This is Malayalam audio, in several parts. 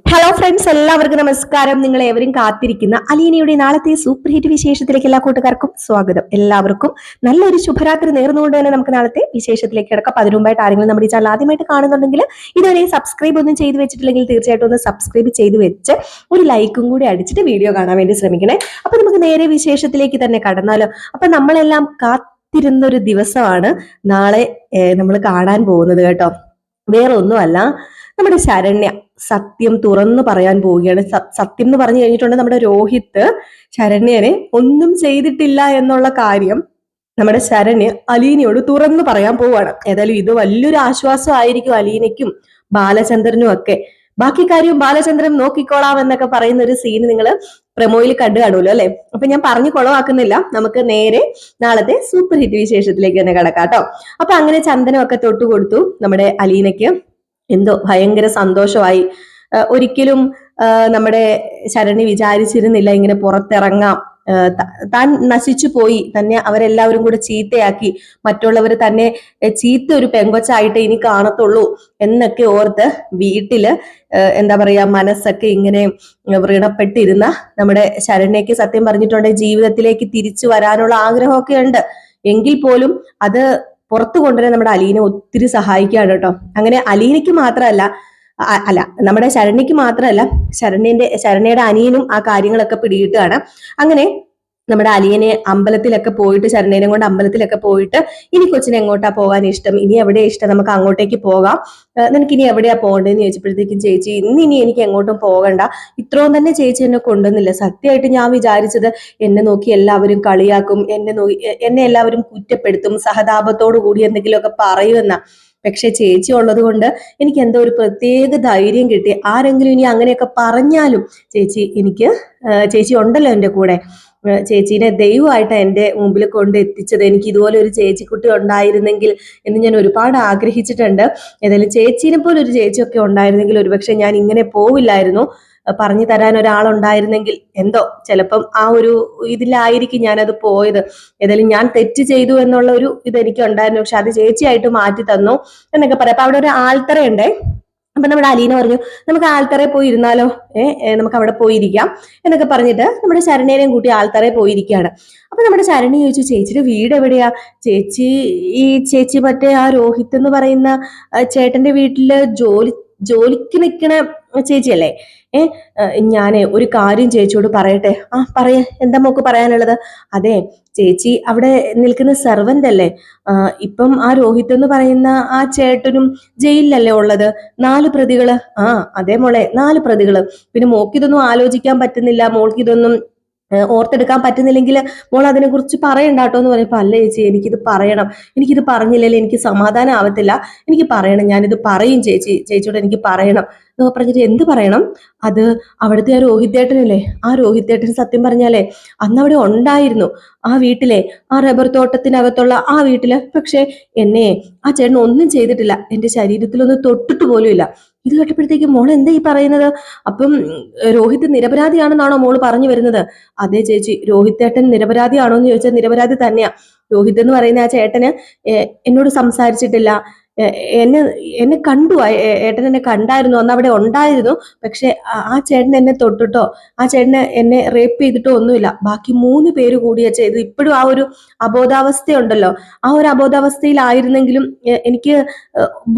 ഹലോ ഫ്രണ്ട്സ്, എല്ലാവർക്കും നമസ്കാരം. നിങ്ങൾ ഏവരും കാത്തിരിക്കുന്ന അലീനയുടെ നാളത്തെ സൂപ്പർ ഹിറ്റ് വിശേഷത്തിലേക്ക് എല്ലാ കൂട്ടുകാർക്കും സ്വാഗതം. എല്ലാവർക്കും നല്ലൊരു ശുഭരാത്രി നേർന്നുകൊണ്ട് തന്നെ നമുക്ക് നാളത്തെ വിശേഷത്തിലേക്ക് കിടക്കാം. അതിനു മുമ്പായിട്ട് ആരെങ്കിലും നമ്മുടെ ഈ ചാനൽ ആദ്യമായിട്ട് കാണുന്നുണ്ടെങ്കിൽ ഇതുവരെ സബ്സ്ക്രൈബ് ഒന്നും ചെയ്ത് വെച്ചിട്ടില്ലെങ്കിൽ തീർച്ചയായിട്ടും ഒന്ന് സബ്സ്ക്രൈബ് ചെയ്ത് വെച്ച് ഒരു ലൈക്കും കൂടി അടിച്ചിട്ട് വീഡിയോ കാണാൻ വേണ്ടി ശ്രമിക്കണേ. അപ്പൊ നമുക്ക് നേരെ വിശേഷത്തിലേക്ക് തന്നെ കടന്നാലോ. അപ്പൊ നമ്മളെല്ലാം കാത്തിരുന്ന ഒരു ദിവസമാണ് നാളെ നമ്മൾ കാണാൻ പോകുന്നത് കേട്ടോ. വേറെ ഒന്നുമല്ല, നമ്മുടെ ശരണ്യ സത്യം തുറന്നു പറയാൻ പോവുകയാണ്. സത്യം എന്ന് പറഞ്ഞു കഴിഞ്ഞിട്ടുണ്ടെങ്കിൽ നമ്മുടെ രോഹിത്ത് ശരണ്യനെ ഒന്നും ചെയ്തിട്ടില്ല എന്നുള്ള കാര്യം നമ്മുടെ ശരണ്യ അലീനയോട് തുറന്നു പറയാൻ പോവാണ്. ഏതായാലും ഇത് വലിയൊരു ആശ്വാസമായിരിക്കും അലീനയ്ക്കും ബാലചന്ദ്രനും ഒക്കെ. ബാക്കി കാര്യം ബാലചന്ദ്രൻ നോക്കിക്കോളാം എന്നൊക്കെ പറയുന്ന ഒരു സീൻ നിങ്ങൾ പ്രമോയിൽ കണ്ടു കാണുമല്ലോ അല്ലെ. അപ്പൊ ഞാൻ പറഞ്ഞു കൊളവാക്കുന്നില്ല, നമുക്ക് നേരെ നാളത്തെ സൂപ്പർ ഹിറ്റ് വിശേഷത്തിലേക്ക് തന്നെ കടക്കാം കേട്ടോ. അപ്പൊ അങ്ങനെ ചന്ദനമൊക്കെ തൊട്ടു കൊടുത്തു നമ്മുടെ അലീനയ്ക്ക്. എന്തോ ഭയങ്കര സന്തോഷമായി. ഒരിക്കലും നമ്മുടെ ശരണി വിചാരിച്ചിരുന്നില്ല ഇങ്ങനെ പുറത്തിറങ്ങാം. താൻ നശിച്ചു പോയി, തന്നെ അവരെല്ലാവരും കൂടെ ചീത്തയാക്കി, മറ്റുള്ളവർ തന്നെ ചീത്ത ഒരു പെങ്കൊച്ചായിട്ട് ഇനി കാണത്തുള്ളൂ എന്നൊക്കെ ഓർത്ത് വീട്ടില് എന്താ പറയാ മനസ്സൊക്കെ ഇങ്ങനെ വ്രണപ്പെട്ടിരുന്ന നമ്മുടെ ശരണ്യക്ക് സത്യം പറഞ്ഞിട്ടുണ്ടെങ്കിൽ ജീവിതത്തിലേക്ക് തിരിച്ചു വരാനുള്ള ആഗ്രഹമൊക്കെ ഉണ്ട്. എങ്കിൽ പോലും അത് പുറത്തു കൊണ്ടുവരാൻ നമ്മുടെ അലീന ഒത്തിരി സഹായിക്കുകയാണ് കേട്ടോ. അങ്ങനെ അലീനയ്ക്ക് മാത്രമല്ല, നമ്മുടെ ശരണ്യക്ക് മാത്രമല്ല, ശരണ്യയുടെ അനിയനും ആ കാര്യങ്ങളൊക്കെ പിടികിട്ടുകയാണ്. അങ്ങനെ നമ്മുടെ അലിയനെ അമ്പലത്തിലൊക്കെ പോയിട്ട്, ശരണ്യനെ കൊണ്ട് അമ്പലത്തിലൊക്കെ പോയിട്ട്, ഇനി കൊച്ചിനെ എങ്ങോട്ടാ പോകാൻ ഇഷ്ടം, ഇനി എവിടെയാ ഇഷ്ടം, നമുക്ക് അങ്ങോട്ടേക്ക് പോകാം, നിനക്ക് ഇനി എവിടെയാ പോകേണ്ടതെന്ന് ചോദിച്ചപ്പോഴത്തേക്കും ചേച്ചി ഇനി എനിക്ക് എങ്ങോട്ടും പോകണ്ട, ഇത്രയും തന്നെ ചേച്ചി എന്നെ കൊണ്ടുവന്നില്ല. സത്യമായിട്ട് ഞാൻ വിചാരിച്ചത് എന്നെ നോക്കി എല്ലാവരും കളിയാക്കും, എന്നെ എല്ലാവരും കുറ്റപ്പെടുത്തും, സഹതാപത്തോടു കൂടി എന്തെങ്കിലുമൊക്കെ പറയുമെന്ന. പക്ഷെ ചേച്ചി ഉള്ളത് കൊണ്ട് എനിക്ക് എന്തോ ഒരു പ്രത്യേക ധൈര്യം കിട്ടി. ആരെങ്കിലും ഇനി അങ്ങനെയൊക്കെ പറഞ്ഞാലും ചേച്ചി ഉണ്ടല്ലോ എൻ്റെ കൂടെ. ചേച്ചീനെ ദൈവമായിട്ട് എൻ്റെ മുമ്പിൽ കൊണ്ട് എത്തിച്ചത്. എനിക്ക് ഇതുപോലെ ഒരു ചേച്ചിക്കുട്ടി ഉണ്ടായിരുന്നെങ്കിൽ എന്ന് ഞാൻ ഒരുപാട് ആഗ്രഹിച്ചിട്ടുണ്ട്. ഏതായാലും ചേച്ചീനെ പോലെ ഒരു ചേച്ചിയൊക്കെ ഉണ്ടായിരുന്നെങ്കിൽ ഒരുപക്ഷെ ഞാൻ ഇങ്ങനെ പോവില്ലായിരുന്നു. പറഞ്ഞു തരാൻ ഒരാളുണ്ടായിരുന്നെങ്കിൽ എന്തോ ചിലപ്പം ആ ഒരു ഇതിലായിരിക്കും ഞാനത് പോയത്. ഏതായാലും ഞാൻ തെറ്റ് ചെയ്തു എന്നുള്ള ഒരു ഇതെനിക്ക് ഉണ്ടായിരുന്നു. പക്ഷെ അത് ചേച്ചിയായിട്ട് മാറ്റി തന്നു എന്നൊക്കെ പറയാം. അപ്പൊ അവിടെ ഒരു ആൽത്തറയുണ്ടേ. അപ്പൊ നമ്മുടെ അലീന പറഞ്ഞു നമുക്ക് ആൽത്തറയിൽ പോയി ഇരുന്നാലോ, നമുക്ക് അവിടെ പോയിരിക്കാം എന്നൊക്കെ പറഞ്ഞിട്ട് നമ്മുടെ ശരണ്യനെയും കൂട്ടി ആൽത്തറയിൽ പോയിരിക്കുകയാണ്. അപ്പൊ നമ്മുടെ ശരണി ചോദിച്ചു, ചേച്ചിയുടെ വീട് എവിടെയാ? ചേച്ചി മറ്റേ ആ രോഹിത് എന്ന് പറയുന്ന ചേട്ടന്റെ വീട്ടില് ജോലിക്ക് നിൽക്കണ ചേച്ചിയല്ലേ? ഞാനേ ഒരു കാര്യം ചേച്ചിയോട് പറയട്ടെ. പറയാ, എന്താ മോക്ക് പറയാനുള്ളത്? അതെ, ചേച്ചി അവിടെ നിൽക്കുന്ന സെർവന്റ് അല്ലേ? ഇപ്പം ആ രോഹിത് എന്ന് പറയുന്ന ആ ചേട്ടനും ജയിലിലല്ലേ ഉള്ളത്? 4 പ്രതികള്. അതേ മോളെ, 4 പ്രതികള്. പിന്നെ മോക്കിതൊന്നും ആലോചിക്കാൻ പറ്റുന്നില്ല, മോൾക്കിതൊന്നും ഓർത്തെടുക്കാൻ പറ്റുന്നില്ലെങ്കിൽ മോൾ അതിനെ കുറിച്ച് പറയണ്ട കേട്ടോ എന്ന് പറയുമ്പോ, അല്ല ചേച്ചി എനിക്കിത് പറയണം, എനിക്കിത് പറഞ്ഞില്ലല്ലേ എനിക്ക് സമാധാനം ആവത്തില്ല, എനിക്ക് പറയണം, ഞാനിത് പറയും ചേച്ചിയോട് എനിക്ക് പറയണം എന്നൊക്കെ പറഞ്ഞിട്ട്. എന്ത് പറയണം? അത് അവിടുത്തെ ആ രോഹിതേട്ടനല്ലേ, ആ രോഹിതേട്ടൻ സത്യം പറഞ്ഞാലേ അന്ന് അവിടെ ഉണ്ടായിരുന്നു ആ വീട്ടിലെ, ആ റബ്ബർ തോട്ടത്തിനകത്തുള്ള ആ വീട്ടില്. പക്ഷെ എന്നെ ആ ചേട്ടൻ ഒന്നും ചെയ്തിട്ടില്ല, എന്റെ ശരീരത്തിലൊന്നും തൊട്ടിട്ട് പോലും ഇല്ല. ഇത് കേട്ടപ്പോഴത്തേക്ക് മോൾ എന്താ ഈ പറയുന്നത്? അപ്പം രോഹിത് നിരപരാധിയാണെന്നാണോ മോള് പറഞ്ഞു വരുന്നത്? അതെ ചേച്ചി, രോഹിതേട്ടൻ നിരപരാധിയാണോ എന്ന് ചോദിച്ചാൽ നിരപരാധി തന്നെയാ. രോഹിത് എന്ന് പറയുന്ന ആ ചേട്ടന് എന്നോട് സംസാരിച്ചിട്ടില്ല, എന്നെ കണ്ടു, ഏട്ടൻ എന്നെ കണ്ടായിരുന്നു, അന്ന് അവിടെ ഉണ്ടായിരുന്നു. പക്ഷെ ആ ചേട്ടൻ എന്നെ തൊട്ടിട്ടോ ആ ചേട്ടന് എന്നെ റേപ്പ് ചെയ്തിട്ടോ ഒന്നുമില്ല. ബാക്കി 3 പേര് കൂടിയാ ചെയ്തത്. ഇപ്പോഴും ആ ഒരു അബോധാവസ്ഥയുണ്ടല്ലോ, ആ ഒരു അബോധാവസ്ഥയിലായിരുന്നെങ്കിലും എനിക്ക്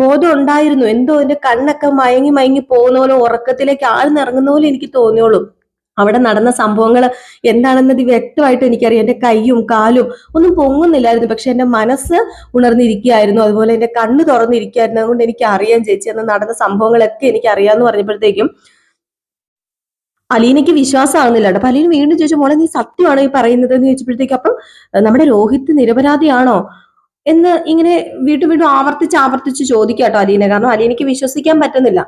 ബോധം ഉണ്ടായിരുന്നു. എന്തോ എന്റെ കണ്ണൊക്കെ മയങ്ങി മയങ്ങി പോകുന്ന പോലെ, ഉറക്കത്തിലേക്ക് ആഴ്ന്നിറങ്ങുന്ന പോലെ എനിക്ക് തോന്നിയോളൂ. അവിടെ നടന്ന സംഭവങ്ങൾ എന്താണെന്നത് വ്യക്തമായിട്ട് എനിക്കറിയാം. എന്റെ കൈയും കാലും ഒന്നും പൊങ്ങുന്നില്ലായിരുന്നു, പക്ഷെ എന്റെ മനസ്സ് ഉണർന്നിരിക്കുകയായിരുന്നു, അതുപോലെ എന്റെ കണ്ണ് തുറന്നിരിക്കുകയായിരുന്നു. അതുകൊണ്ട് എനിക്ക് അറിയാം ചേച്ചി, അന്ന് നടന്ന സംഭവങ്ങളൊക്കെ എനിക്ക് അറിയാമെന്ന് പറഞ്ഞപ്പോഴത്തേക്കും അലീനയ്ക്ക് വിശ്വാസമാകുന്നില്ല കേട്ടോ. അപ്പൊ അലീന വീണ്ടും ചോദിച്ചു, മോളെ നീ സത്യമാണോ ഈ പറയുന്നത് എന്ന് ചോദിച്ചപ്പോഴത്തേക്കും, അപ്പം നമ്മുടെ രോഹിത് നിരപരാധിയാണോ എന്ന് ഇങ്ങനെ വീണ്ടും വീണ്ടും ആവർത്തിച്ച് ചോദിക്കാട്ടോ അലീന. കാരണം അലീനയ്ക്ക് വിശ്വസിക്കാൻ പറ്റുന്നില്ല.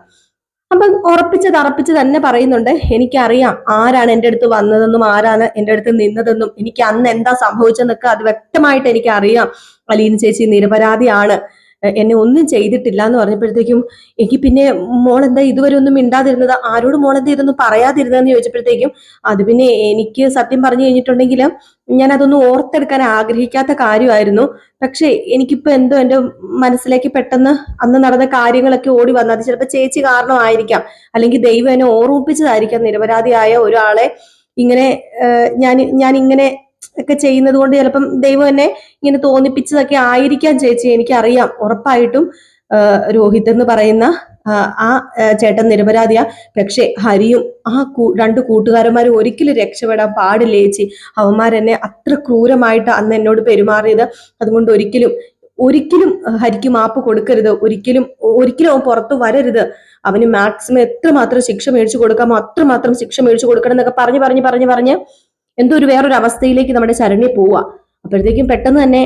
അപ്പം ഉറപ്പിച്ച് തന്നെ പറയുന്നുണ്ട്, എനിക്കറിയാം ആരാണ് എൻ്റെ അടുത്ത് വന്നതെന്നും ആരാണ് എൻ്റെ അടുത്ത് നിന്നതെന്നും, എനിക്ക് അന്ന് എന്താ സംഭവിച്ചെന്നൊക്കെ അത് വ്യക്തമായിട്ട് എനിക്ക് അറിയാം. അലീന ചേച്ചി നിരപരാധിയാണ് എന്നെ ഒന്നും ചെയ്തിട്ടില്ല എന്ന് പറഞ്ഞപ്പോഴത്തേക്കും എനിക്ക് പിന്നെ മോളെന്താ ഇതുവരെ ഒന്നും മിണ്ടാതിരുന്നത്, ആരോട് മോളെന്താ ഇതൊന്നും പറയാതിരുന്നതെന്ന് ചോദിച്ചപ്പോഴത്തേക്കും അത് പിന്നെ എനിക്ക് സത്യം പറഞ്ഞു കഴിഞ്ഞിട്ടുണ്ടെങ്കിൽ ഞാൻ അതൊന്നും ഓർത്തെടുക്കാൻ ആഗ്രഹിക്കാത്ത കാര്യമായിരുന്നു. പക്ഷെ എനിക്കിപ്പോ എന്തോ എന്റെ മനസ്സിലേക്ക് പെട്ടെന്ന് അന്ന് നടന്ന കാര്യങ്ങളൊക്കെ ഓടി വന്നത് ചിലപ്പോൾ ചേച്ചി കാരണമായിരിക്കാം, അല്ലെങ്കിൽ ദൈവം എന്നെ ഓർമ്മിപ്പിച്ചതായിരിക്കാം നിരപരാധിയായ ഒരാളെ ഇങ്ങനെ ഞാൻ ഞാൻ ഇങ്ങനെ ഒക്കെ ചെയ്യുന്നത് കൊണ്ട് ചിലപ്പം ദൈവം എന്നെ ഇങ്ങനെ തോന്നിപ്പിച്ചതൊക്കെ ആയിരിക്കാം ചേച്ചി, എനിക്കറിയാം ഉറപ്പായിട്ടും രോഹിത് എന്ന് പറയുന്ന ആ ചേട്ടൻ നിരപരാധിയാ. പക്ഷെ ഹരിയും ആ രണ്ട് കൂട്ടുകാരന്മാരും ഒരിക്കലും രക്ഷപ്പെടാൻ പാടില്ല ചേച്ചി. അവന്മാരെന്നെ അത്ര ക്രൂരമായിട്ട് അന്ന് എന്നോട് പെരുമാറിയത്, അതുകൊണ്ട് ഒരിക്കലും ഒരിക്കലും ഹരിക്ക് മാപ്പ് കൊടുക്കരുത്, ഒരിക്കലും ഒരിക്കലും അവൻ പുറത്തു വരരുത്, അവന് മാക്സിമം എത്രമാത്രം ശിക്ഷ മേടിച്ചു കൊടുക്കാമോ അത്രമാത്രം ശിക്ഷ മേടിച്ചു കൊടുക്കണം എന്നൊക്കെ പറഞ്ഞ് എന്തോ ഒരു വേറൊരു അവസ്ഥയിലേക്ക് നമ്മുടെ ശരണ്യ പോവാ. അപ്പോഴത്തേക്കും പെട്ടെന്ന് തന്നെ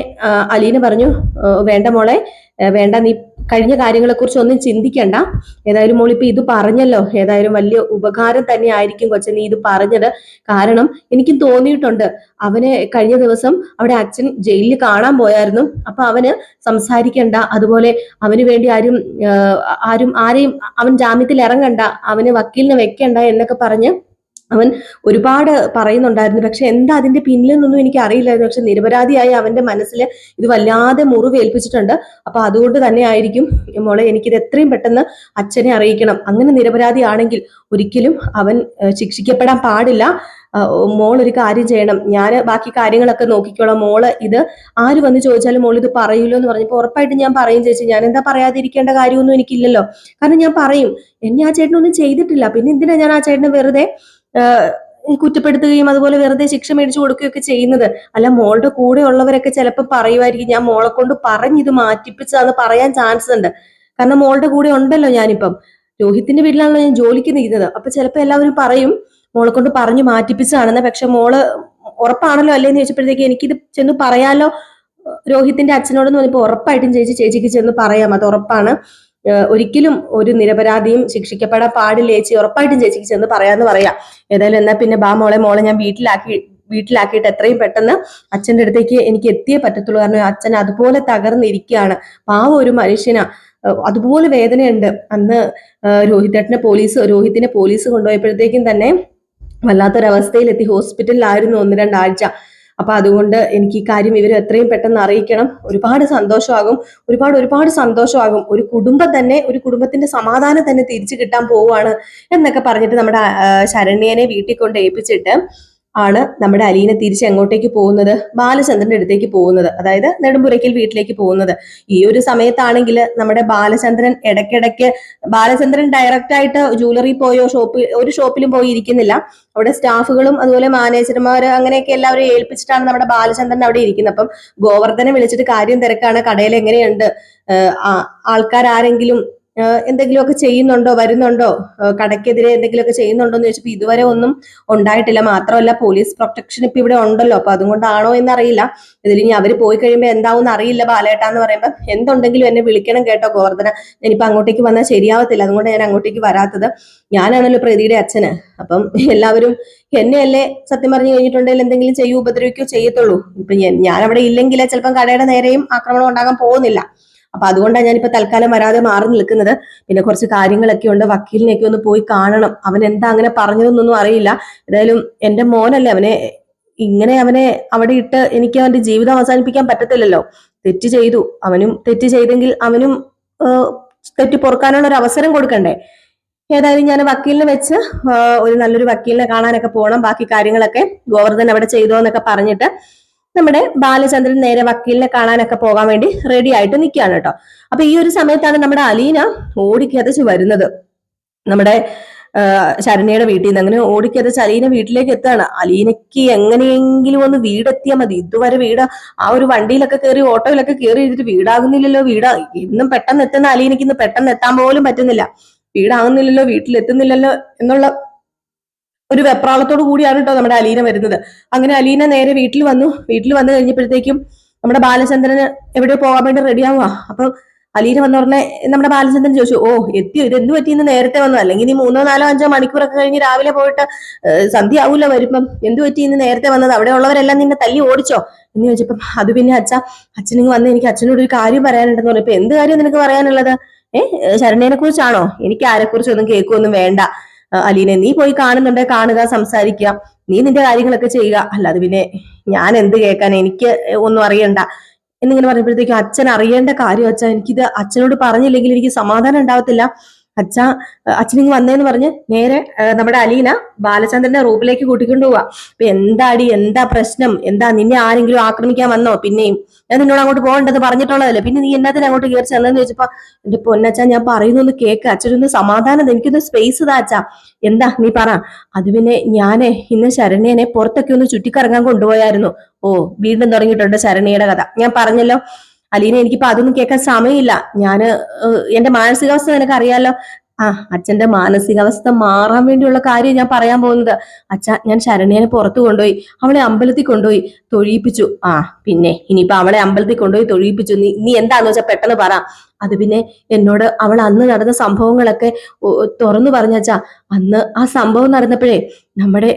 അലീന പറഞ്ഞു, വേണ്ട മോളെ, വേണ്ട, നീ കഴിഞ്ഞ കാര്യങ്ങളെ കുറിച്ച് ഒന്നും ചിന്തിക്കണ്ട. ഏതായാലും മോളിപ്പോ ഇത് പറഞ്ഞല്ലോ, ഏതായാലും വലിയ ഉപകാരം തന്നെ ആയിരിക്കും കൊച്ചെ നീ ഇത് പറഞ്ഞത്. കാരണം എനിക്കും തോന്നിയിട്ടുണ്ട്, അവന് കഴിഞ്ഞ ദിവസം അവിടെ അച്ഛൻ ജയിലിൽ കാണാൻ പോയായിരുന്നു. അപ്പൊ അവന് സംസാരിക്കണ്ട, അതുപോലെ അവന് വേണ്ടി ആരെയും അവൻ ജാമ്യത്തിൽ ഇറങ്ങണ്ട, അവന് വക്കീലിനെ വെക്കണ്ട എന്നൊക്കെ പറഞ്ഞ് അവൻ ഒരുപാട് പറയുന്നുണ്ടായിരുന്നു. പക്ഷെ എന്താ അതിന്റെ പിന്നിലെന്നൊന്നും എനിക്ക് അറിയില്ലായിരുന്നു. പക്ഷെ നിരപരാധിയായ അവന്റെ മനസ്സിൽ ഇത് വല്ലാതെ മുറിവേൽപ്പിച്ചിട്ടുണ്ട്. അപ്പൊ അതുകൊണ്ട് തന്നെ ആയിരിക്കും മോളെ എനിക്കിത് എത്രയും പെട്ടെന്ന് അച്ഛനെ അറിയിക്കണം. അങ്ങനെ നിരപരാധിയാണെങ്കിൽ ഒരിക്കലും അവൻ ശിക്ഷിക്കപ്പെടാൻ പാടില്ല. മോൾ ഒരു കാര്യം ചെയ്യണം, ഞാൻ ബാക്കി കാര്യങ്ങളൊക്കെ നോക്കിക്കോളാം, മോള് ഇത് ആര് വന്ന് ചോദിച്ചാലും മോൾ ഇത് പറയൂല്ലോ എന്ന് പറഞ്ഞപ്പോൾ ഉറപ്പായിട്ടും ഞാൻ പറയും ചേച്ചി, ഞാൻ എന്താ പറയാതിരിക്കേണ്ട കാര്യമൊന്നും എനിക്കില്ലല്ലോ. കാരണം ഞാൻ പറയും, എന്നെ ആ ചേട്ടനൊന്നും ചെയ്തിട്ടില്ല, പിന്നെ എന്തിനാ ഞാൻ ആ ചേട്ടനെ വെറുതെ കുറ്റപ്പെടുത്തുകയും അതുപോലെ വെറുതെ ശിക്ഷ മേടിച്ചു കൊടുക്കുകയൊക്കെ ചെയ്യുന്നത്. അല്ല, മോളുടെ കൂടെ ഉള്ളവരൊക്കെ ചിലപ്പോൾ പറയുമായിരിക്കും ഞാൻ മോളെ കൊണ്ട് പറഞ്ഞിത് മാറ്റിപ്പിച്ചതാന്ന് പറയാൻ ചാൻസ് ഉണ്ട്. കാരണം മോളുടെ കൂടെ ഉണ്ടല്ലോ ഞാനിപ്പം, രോഹിത്തിന്റെ വീട്ടിലാണല്ലോ ഞാൻ ജോലിക്ക് നിൽക്കുന്നത്. അപ്പൊ ചിലപ്പോൾ എല്ലാവരും പറയും മോളെ കൊണ്ട് പറഞ്ഞു മാറ്റിപ്പിച്ചതാണെന്ന്. പക്ഷെ മോള് ഉറപ്പാണല്ലോ അല്ലേന്ന് ചോദിച്ചപ്പോഴത്തേക്ക് എനിക്കിത് ചെന്ന് പറയാലോ രോഹിത്തിന്റെ അച്ഛനോടെന്ന് പറഞ്ഞപ്പോൾ ഉറപ്പായിട്ടും ചേച്ചിക്ക് ചെന്ന് പറയാം, അത് ഉറപ്പാണ്. ഒരിക്കലും ഒരു നിരപരാധിയും ശിക്ഷിക്കപ്പെടാൻ പാടില്ല ചേച്ചി, ഉറപ്പായിട്ടും ചേച്ചിക്ക് ചെന്ന് പറയാന്ന് പറയാം. ഏതായാലും എന്നാ പിന്നെ ബാ മോളെ ഞാൻ വീട്ടിലാക്കിയിട്ട് എത്രയും പെട്ടെന്ന് അച്ഛൻ്റെ അടുത്തേക്ക് എനിക്ക് എത്തിയേ പറ്റത്തുള്ളൂ. കാരണം അച്ഛൻ അതുപോലെ തകർന്നിരിക്കുകയാണ്, പാവം ഒരു മനുഷ്യനാ, അതുപോലെ വേദനയുണ്ട്. അന്ന് രോഹിത്തിനെ പോലീസ് കൊണ്ടുപോയപ്പോഴത്തേക്കും തന്നെ വല്ലാത്തൊരവസ്ഥയിലെത്തി, ഹോസ്പിറ്റലിലായിരുന്നു 1-2 ആഴ്ച. അപ്പൊ അതുകൊണ്ട് എനിക്ക് ഈ കാര്യം ഇവർ എത്രയും പെട്ടെന്ന് അറിയിക്കണം. ഒരുപാട് സന്തോഷമാകും. ഒരു കുടുംബത്തിന്റെ സമാധാനം തന്നെ തിരിച്ചു കിട്ടാൻ പോവുകയാണ് എന്നൊക്കെ പറഞ്ഞിട്ട് നമ്മുടെ ശരണ്യനെ വീട്ടിൽ കൊണ്ട് ഏൽപ്പിച്ചിട്ട് ആണ് നമ്മുടെ അലീന തിരിച്ച് എങ്ങോട്ടേക്ക് പോകുന്നത്, ബാലചന്ദ്രന്റെ അടുത്തേക്ക് പോകുന്നത്, അതായത് നെടുമ്പുരയ്ക്കൽ വീട്ടിലേക്ക് പോകുന്നത്. ഈ ഒരു സമയത്താണെങ്കിൽ നമ്മുടെ ബാലചന്ദ്രൻ ഡയറക്റ്റ് ആയിട്ട് ജ്വല്ലറി പോയോ ഒരു ഷോപ്പിലും പോയി ഇരിക്കുന്നില്ല. അവിടെ സ്റ്റാഫുകളും അതുപോലെ മാനേജർമാര് അങ്ങനെയൊക്കെ എല്ലാവരും ഏൽപ്പിച്ചിട്ടാണ് നമ്മുടെ ബാലചന്ദ്രൻ അവിടെ ഇരിക്കുന്നത്. അപ്പം ഗോവർദ്ധനെ വിളിച്ചിട്ട് കാര്യം തിരക്കാണ്, കടയിൽ എങ്ങനെയുണ്ട്, ആൾക്കാരെങ്കിലും എന്തെങ്കിലുമൊക്കെ ചെയ്യുന്നുണ്ടോ, വരുന്നുണ്ടോ, കടയ്ക്കെതിരെ എന്തെങ്കിലുമൊക്കെ ചെയ്യുന്നുണ്ടോ എന്ന് ചോദിച്ചപ്പോൾ ഇതുവരെ ഒന്നും ഉണ്ടായിട്ടില്ല. മാത്രമല്ല പോലീസ് പ്രൊട്ടക്ഷൻ ഇപ്പൊ ഇവിടെ ഉണ്ടല്ലോ, അപ്പൊ അതുകൊണ്ടാണോ എന്നറിയില്ല. ഇതിലിനി അവര് പോയി കഴിയുമ്പോൾ എന്താവും അറിയില്ല ബാലേട്ടാന്ന് പറയുമ്പോൾ, എന്തുണ്ടെങ്കിലും എന്നെ വിളിക്കണം കേട്ടോ ഗോവർദ്ധന, ഞാനിപ്പോ അങ്ങോട്ടേക്ക് വന്നാൽ ശരിയാവത്തില്ല, അതുകൊണ്ട് ഞാൻ അങ്ങോട്ടേക്ക് വരാത്തത്. ഞാനാണല്ലോ പ്രതിയുടെ അച്ഛന്, അപ്പം എല്ലാവരും എന്നെയല്ലേ സത്യം പറഞ്ഞു കഴിഞ്ഞിട്ടുണ്ടെങ്കിൽ എന്തെങ്കിലും ഉപദ്രവിക്കുകയോ ചെയ്യത്തുള്ളൂ. ഇപ്പൊ ഞാൻ അവിടെ ഇല്ലെങ്കിൽ ചിലപ്പം കടയുടെ നേരെയും ആക്രമണം ഉണ്ടാകാൻ പോകുന്നില്ല. അപ്പൊ അതുകൊണ്ടാണ് ഞാനിപ്പോ തൽക്കാലം വരാതെ മാറി നിൽക്കുന്നത്. പിന്നെ കുറച്ച് കാര്യങ്ങളൊക്കെ ഉണ്ട്, വക്കീലിനെയൊക്കെ ഒന്ന് പോയി കാണണം. അവൻ എന്താ അങ്ങനെ പറഞ്ഞതൊന്നും അറിയില്ല. ഏതായാലും എന്റെ മോനല്ലേ, അവനെ അവിടെ ഇട്ട് എനിക്ക് അവന്റെ ജീവിതം അവസാനിപ്പിക്കാൻ പറ്റത്തില്ലല്ലോ. തെറ്റ് ചെയ്തു, അവനും തെറ്റ് ചെയ്തെങ്കിൽ അവനും തെറ്റ് പൊറുക്കാനുള്ള ഒരു അവസരം കൊടുക്കണ്ടേ. ഏതായാലും ഞാൻ വക്കീലിനെ വെച്ച് ഒരു നല്ലൊരു വക്കീലിനെ കാണാനൊക്കെ പോകണം. ബാക്കി കാര്യങ്ങളൊക്കെ ഗോവർദ്ധൻ അവിടെ ചെയ്തോ എന്നൊക്കെ പറഞ്ഞിട്ട് നമ്മുടെ ബാലചന്ദ്രൻ നേരെ വക്കീലിനെ കാണാനൊക്കെ പോകാൻ വേണ്ടി റെഡി ആയിട്ട് നിൽക്കുകയാണ് കേട്ടോ. അപ്പൊ ഈ ഒരു സമയത്താണ് നമ്മുടെ അലീന ഓടിക്കതച്ച് വരുന്നത് നമ്മുടെ ശരണ്യയുടെ വീട്ടിൽ നിന്ന്. അങ്ങനെ ഓടിക്കതച്ച് അലീന വീട്ടിലേക്ക് എത്താണ്. അലീനയ്ക്ക് എങ്ങനെയെങ്കിലും ഒന്ന് വീടെത്തിയാൽ മതി. ഇതുവരെ ആ ഒരു വണ്ടിയിലൊക്കെ കയറി ഓട്ടോയിലൊക്കെ കയറി ഇരുന്നിട്ട് വീടാകുന്നില്ലല്ലോ. ഇന്നും പെട്ടെന്ന് എത്തുന്ന അലീനയ്ക്ക് ഇന്ന് പെട്ടെന്ന് എത്താൻ പോലും പറ്റുന്നില്ല, വീടാകുന്നില്ലല്ലോ, വീട്ടിലെത്തുന്നില്ലല്ലോ എന്നുള്ള ഒരു വെപ്രാളത്തോടു കൂടിയാണ് കേട്ടോ നമ്മുടെ അലീന വരുന്നത്. അങ്ങനെ അലീന നേരെ വീട്ടിൽ വന്നു കഴിഞ്ഞപ്പോഴത്തേക്കും നമ്മുടെ ബാലചന്ദ്രന് എവിടെയോ പോകാൻ വേണ്ടി റെഡി ആവുക. അപ്പൊ അലീന വന്ന ഉടനെ നമ്മുടെ ബാലചന്ദ്രൻ ചോദിച്ചു, ഓ എത്തിയോ, ഇത് എന്ത് പറ്റി, ഇന്ന് നേരത്തെ വന്നു, അല്ലെങ്കിൽ നീ 3, 4, 5 മണിക്കൂറൊക്കെ കഴിഞ്ഞ് രാവിലെ പോയിട്ട് സന്ധ്യ ആവൂല വരുമ്പം, എന്ത് പറ്റി ഇന്ന് നേരത്തെ വന്നത്, അവിടെ ഉള്ളവരെല്ലാം നിന്നെ തല്ലി ഓടിച്ചോ എന്ന് ചോദിച്ചപ്പം, അത് പിന്നെ അച്ഛനിങ്ങ് വന്ന് എനിക്ക് അച്ഛനോട് ഒരു കാര്യം പറയാനുണ്ടെന്ന് പറഞ്ഞു. ഇപ്പൊ എന്ത് കാര്യം നിനക്ക് പറയാനുള്ളത്? ശരണ്യനെ കുറിച്ചാണോ? എനിക്ക് ആരെക്കുറിച്ചൊന്നും കേൾക്കൊന്നും വേണ്ട അലീനെ, നീ പോയി കാണുന്നുണ്ടെ കാണുക, സംസാരിക്കുക, നീ നിന്റെ കാര്യങ്ങളൊക്കെ ചെയ്യുക, അല്ലാതെ പിന്നെ ഞാൻ എന്ത് കേൾക്കാൻ, എനിക്ക് ഒന്നും അറിയണ്ട എന്നിങ്ങനെ പറഞ്ഞപ്പോഴത്തേക്കും, അച്ഛൻ അറിയേണ്ട കാര്യം അച്ഛാ, എനിക്കിത് അച്ഛനോട് പറഞ്ഞില്ലെങ്കിൽ എനിക്ക് സമാധാനം ഉണ്ടാവത്തില്ല അച്ഛനിങ് വന്നേന്ന് പറഞ്ഞ് നേരെ നമ്മുടെ അലീന ബാലചന്ദ്രന്റെ റൂമിലേക്ക് കൂട്ടിക്കൊണ്ടു പോവാ. അപ്പൊ എന്താ പ്രശ്നം, നിന്നെ ആരെങ്കിലും ആക്രമിക്കാൻ വന്നോ? പിന്നെയും ഞാൻ നിന്നോട് അങ്ങോട്ട് പോകേണ്ടത് പറഞ്ഞിട്ടുള്ളതല്ലേ, പിന്നെ നീ എന്നതിന് അങ്ങോട്ട് കയറി ചെന്നെന്ന് ചോദിച്ചപ്പോ, എന്റെ പൊന്നച്ചാ ഞാൻ പറയുന്നൊന്ന് കേക്ക്, അച്ഛനൊന്ന് സമാധാനം, എനിക്കൊന്ന് സ്പേസ് താ അച്ഛാ, എന്താ നീ പറ. അത് പിന്നെ ഞാനേ ഇന്ന് ശരണ്യനെ പുറത്തൊക്കെ ഒന്ന് ചുറ്റിക്കറങ്ങാൻ കൊണ്ടുപോയായിരുന്നു. ഓ വീണ്ടും തുടങ്ങിയിട്ടുണ്ട് ശരണ്യയുടെ കഥ. ഞാൻ പറഞ്ഞല്ലോ അലീന, എനിക്കിപ്പോ അതൊന്നും കേൾക്കാൻ സമയമില്ല. എന്റെ മാനസികാവസ്ഥ നിനക്ക് അറിയാലോ. അച്ഛന്റെ മാനസികാവസ്ഥ മാറാൻ വേണ്ടിയുള്ള കാര്യം ഞാൻ പറയാൻ പോകുന്നത്. ഞാൻ ശരണ്യനെ പുറത്തു കൊണ്ടുപോയി, അവളെ അമ്പലത്തിൽ കൊണ്ടുപോയി തൊഴിയിപ്പിച്ചു. പിന്നെ ഇനിയിപ്പോ അവളെ അമ്പലത്തിൽ കൊണ്ടുപോയി തൊഴിയിപ്പിച്ചു, നീ എന്താന്ന് വെച്ചാൽ പെട്ടെന്ന് പറ. അത് പിന്നെ എന്നോട് അവൾ അന്ന് നടന്ന സംഭവങ്ങളൊക്കെ തുറന്നു പറഞ്ഞാ. അന്ന് ആ സംഭവം നടന്നപ്പോഴേ നമ്മുടെ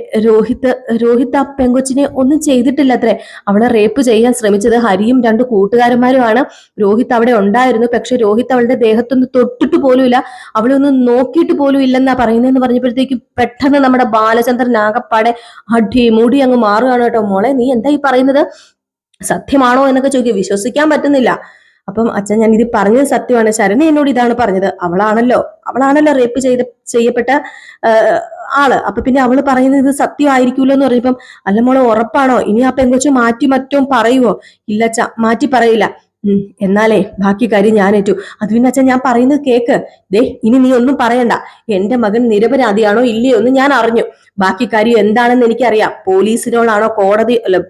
രോഹിത് ആ പെങ്കൊച്ചിനെ ഒന്നും ചെയ്തിട്ടില്ല അത്രേ. അവളെ റേപ്പ് ചെയ്യാൻ ശ്രമിച്ചത് ഹരിയും 2 കൂട്ടുകാരന്മാരുമാണ്. രോഹിത് അവിടെ ഉണ്ടായിരുന്നു, പക്ഷെ രോഹിത് അവളുടെ ദേഹത്തൊന്ന് തൊട്ടിട്ട് പോലുമില്ല, അവളെ ഒന്ന് നോക്കിയിട്ട് പോലും ഇല്ലെന്നാ പറയുന്നതെന്ന് പറഞ്ഞപ്പോഴത്തേക്കും പെട്ടെന്ന് നമ്മുടെ ബാലചന്ദ്രൻ ആകപ്പാടെ അടിമുടി അങ്ങ് മാറുകയാണ്. കേട്ടോ മോളെ, നീ എന്താ ഈ പറയുന്നത്, സത്യമാണോ എന്നൊക്കെ ചോദിക്കും. വിശ്വസിക്കാൻ പറ്റുന്നില്ല. അപ്പം അച്ഛൻ, ഞാൻ ഇത് പറഞ്ഞത് സത്യമാണ്, ശരണി എന്നോട് ഇതാണ് പറഞ്ഞത്, അവളാണല്ലോ റേപ്പ് ചെയ്യപ്പെട്ട ആള്, അപ്പൊ പിന്നെ അവള് പറയുന്നത് ഇത് സത്യമായിരിക്കുമല്ലോ എന്ന് പറഞ്ഞപ്പം, അല്ല മോളെ ഉറപ്പാണോ, ഇനി ആ പെങ്കൊച്ചു മാറ്റി മറ്റോ പറയുവോ? ഇല്ലച്ച, മാറ്റി പറയില്ല. എന്നാലേ ബാക്കി കാര്യം ഞാൻ ഏറ്റു. അത് പിന്നെ അച്ഛൻ ഞാൻ പറയുന്നത് കേക്ക്. ഇനി നീ ഒന്നും പറയണ്ട, എന്റെ മകൻ നിരപരാധിയാണോ ഇല്ലയോ എന്ന് ഞാൻ അറിഞ്ഞു. ബാക്കി കാര്യം എന്താണെന്ന് എനിക്കറിയാം. പോലീസിനോടാണോ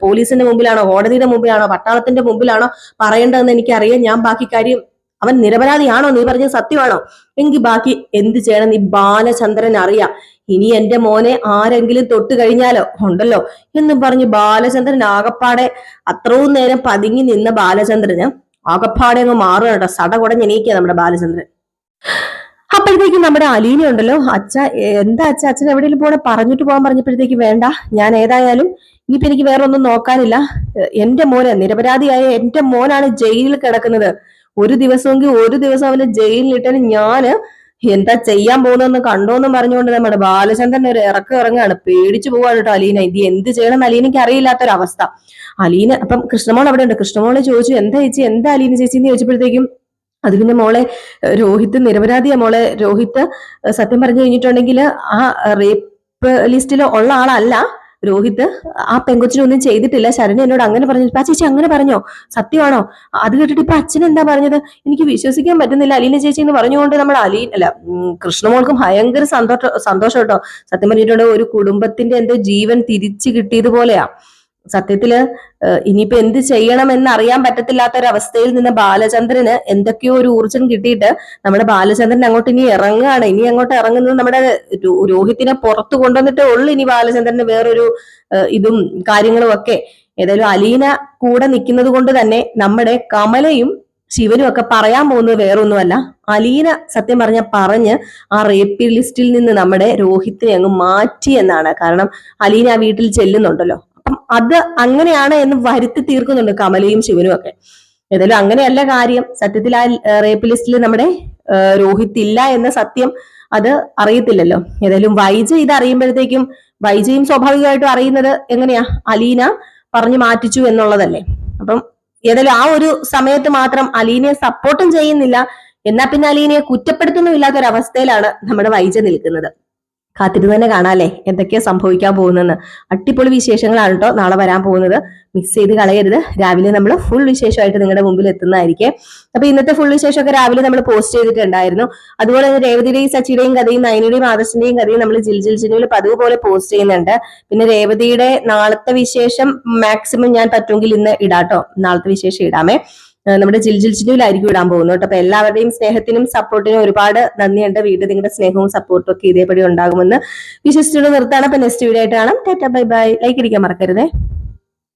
പോലീസിന്റെ മുമ്പിലാണോ, കോടതിയുടെ മുമ്പിലാണോ, പട്ടാളത്തിന്റെ മുമ്പിലാണോ പറയേണ്ടതെന്ന് എനിക്കറിയാം. ഞാൻ ബാക്കി കാര്യം, അവൻ നിരപരാധിയാണോ, നീ പറഞ്ഞത് സത്യമാണോ, എങ്കിൽ ബാക്കി എന്ത് ചെയ്യണം നീ ബാലചന്ദ്രൻ അറിയാം. ഇനി എന്റെ മോനെ ആരെങ്കിലും തൊട്ട് കഴിഞ്ഞാലോ ഉണ്ടല്ലോ എന്നും പറഞ്ഞ് ബാലചന്ദ്രൻ ആകപ്പാടെ, അത്രയും നേരം പതുങ്ങി നിന്ന ബാലചന്ദ്രന് ആകപ്പാടെ അങ്ങ് മാറുക കേട്ടോ. സട കുടഞ്ഞ് എണീക്കുക നമ്മുടെ ബാലചന്ദ്രൻ. അപ്പോഴത്തേക്കും നമ്മുടെ അലീന ഉണ്ടല്ലോ, അച്ഛൻ എവിടെയെങ്കിലും പോണെ പറഞ്ഞിട്ട് പോകാൻ പറഞ്ഞപ്പോഴത്തേക്ക് വേണ്ട, ഞാൻ ഏതായാലും ഇനിയിപ്പോ എനിക്ക് വേറെ ഒന്നും നോക്കാനില്ല. എന്റെ മോന്, നിരപരാധിയായ എന്റെ മോനാണ് ജയിലിൽ കിടക്കുന്നത്. ഒരു ദിവസം അവന് ജയിലിലിട്ടാൽ ഞാന് എന്താ ചെയ്യാൻ പോകുന്നതെന്ന് കണ്ടോന്ന് പറഞ്ഞുകൊണ്ട് നമ്മുടെ ബാലചന്ദ്രൻ ഒരു ഇറങ്ങാണ്. പേടിച്ചു പോവാണ് കേട്ടോ അലീന. ഇത് എന്ത് ചെയ്യണം അലീനയ്ക്ക് അറിയില്ലാത്തൊരവസ്ഥ. അലീന അപ്പം കൃഷ്ണമോൾ അവിടെ ഉണ്ട്. കൃഷ്ണമോളെ ചോദിച്ചു, എന്താ അലീന ചേച്ചി എന്ന് ചോദിച്ചപ്പോഴത്തേക്കും, അത് പിന്നെ മോളെ രോഹിത് നിരപരാധിയാ മോളെ. രോഹിത് സത്യം പറഞ്ഞു കഴിഞ്ഞിട്ടുണ്ടെങ്കിൽ ആ റേപ്പ് ലിസ്റ്റിൽ ഉള്ള ആളല്ല രോഹിത്. ആ പെങ്കൊച്ചിനൊന്നും ചെയ്തിട്ടില്ല. ശരണി എന്നോട് അങ്ങനെ പറഞ്ഞു. ആ ചേച്ചി അങ്ങനെ പറഞ്ഞോ, സത്യമാണോ? അത് കേട്ടിട്ട് ഇപ്പൊ അച്ഛൻ എന്താ പറഞ്ഞത്, എനിക്ക് വിശ്വസിക്കാൻ പറ്റുന്നില്ല അലീന ചേച്ചി എന്ന് പറഞ്ഞുകൊണ്ട് നമ്മൾ കൃഷ്ണമോൾക്കും ഭയങ്കര സന്തോഷം കേട്ടോ. സത്യം പറഞ്ഞിട്ടുണ്ടെങ്കിൽ ഒരു കുടുംബത്തിന്റെ എന്തോ ജീവൻ തിരിച്ചു കിട്ടിയതുപോലെയാ. സത്യത്തില് ഇനിയിപ്പോ എന്ത് ചെയ്യണം എന്ന് അറിയാൻ പറ്റത്തില്ലാത്തൊരവസ്ഥയിൽ നിന്ന് ബാലചന്ദ്രന് എന്തൊക്കെയോ ഒരു ഊർജം കിട്ടിയിട്ട് നമ്മുടെ ബാലചന്ദ്രൻ അങ്ങോട്ട് ഇനി ഇറങ്ങുകയാണ്. ഇനി അങ്ങോട്ട് ഇറങ്ങുന്നത് നമ്മുടെ രോഹിത്തിനെ പുറത്തു കൊണ്ടുവന്നിട്ടേ ഉള്ളു ഇനി ബാലചന്ദ്രന് വേറൊരു ഇതും കാര്യങ്ങളും ഒക്കെ. ഏതായാലും അലീന കൂടെ നിൽക്കുന്നത് കൊണ്ട് തന്നെ നമ്മുടെ കമലയും ശിവനും ഒക്കെ പറയാൻ പോകുന്നത് വേറൊന്നുമല്ല, അലീന സത്യം പറഞ്ഞ് ആ റേപ്പ് ലിസ്റ്റിൽ നിന്ന് നമ്മുടെ രോഹിത്തിനെ അങ്ങ് മാറ്റി എന്നാണ്. കാരണം അലീന ആ വീട്ടിൽ ചെല്ലുന്നുണ്ടല്ലോ, അപ്പം അത് അങ്ങനെയാണ് എന്ന് വരുത്തി തീർക്കുന്നുണ്ട് കമലയും ശിവനും ഒക്കെ. ഏതായാലും അങ്ങനെയല്ല കാര്യം. സത്യത്തിൽ ആ റേപ്പ് ലിസ്റ്റിൽ നമ്മുടെ രോഹിത് ഇല്ല എന്ന സത്യം അത് അറിയത്തില്ലല്ലോ. ഏതായാലും വൈജ ഇത് അറിയുമ്പോഴത്തേക്കും, വൈജയും സ്വാഭാവികമായിട്ടും അറിയുന്നത് എങ്ങനെയാ, അലീന പറഞ്ഞു മാറ്റിച്ചു എന്നുള്ളതല്ലേ. അപ്പം ഏതായാലും ആ ഒരു സമയത്ത് മാത്രം അലീനയെ സപ്പോർട്ടും ചെയ്യുന്നില്ല, എന്നാ പിന്നെ അലീനയെ കുറ്റപ്പെടുത്തുന്നുമില്ലാത്തൊരവസ്ഥയിലാണ് നമ്മുടെ വൈജ നിൽക്കുന്നത്. കാത്തിരുന്ന് തന്നെ കാണാല്ലേ എന്തൊക്കെയാ സംഭവിക്കാൻ പോകുന്നെന്ന്. അടിപൊളി വിശേഷങ്ങളാണ് കേട്ടോ നാളെ വരാൻ പോകുന്നത്. മിക്സ് ചെയ്ത് കളയരുത്. രാവിലെ നമ്മൾ ഫുൾ വിശേഷമായിട്ട് നിങ്ങളുടെ മുമ്പിൽ എത്തുന്നതായിരിക്കും. അപ്പൊ ഇന്നത്തെ ഫുൾ വിശേഷമൊക്കെ രാവിലെ നമ്മൾ പോസ്റ്റ് ചെയ്തിട്ടുണ്ടായിരുന്നു. അതുപോലെ തന്നെ രേവതിയുടെയും സച്ചിയുടെയും കഥയും നയനയുടെയും ആദർശിന്റെയും കഥയും നമ്മൾ ജിൽ ചിന്നുവിൽ പതിവ് പോലെ പോസ്റ്റ് ചെയ്യുന്നുണ്ട്. പിന്നെ രേവതിയുടെ നാളത്തെ വിശേഷം മാക്സിമം ഞാൻ പറ്റുമെങ്കിൽ ഇന്ന് ഇടാട്ടോ, നാളത്തെ വിശേഷം ഇടാമേ. നമ്മുടെ ജിൽ ചിന്നുവിലായിരിക്കും ഇടാൻ പോകുന്നു കേട്ടോ. അപ്പൊ എല്ലാവരുടെയും സ്നേഹത്തിനും സപ്പോർട്ടിനും ഒരുപാട് നന്ദിയുണ്ട്. വീണ്ടും നിങ്ങളുടെ സ്നേഹവും സപ്പോർട്ടും ഒക്കെ ഇതേപടി ഉണ്ടാകുമെന്ന് വിശ്വസിച്ചുകൊണ്ട് നിർത്താണ്. അപ്പൊ നെക്സ്റ്റ് വീഡിയോ ആയിട്ട് കാണാം. Tata bye bye. ലൈക്ക് അടിക്കാൻ മറക്കരുതേ.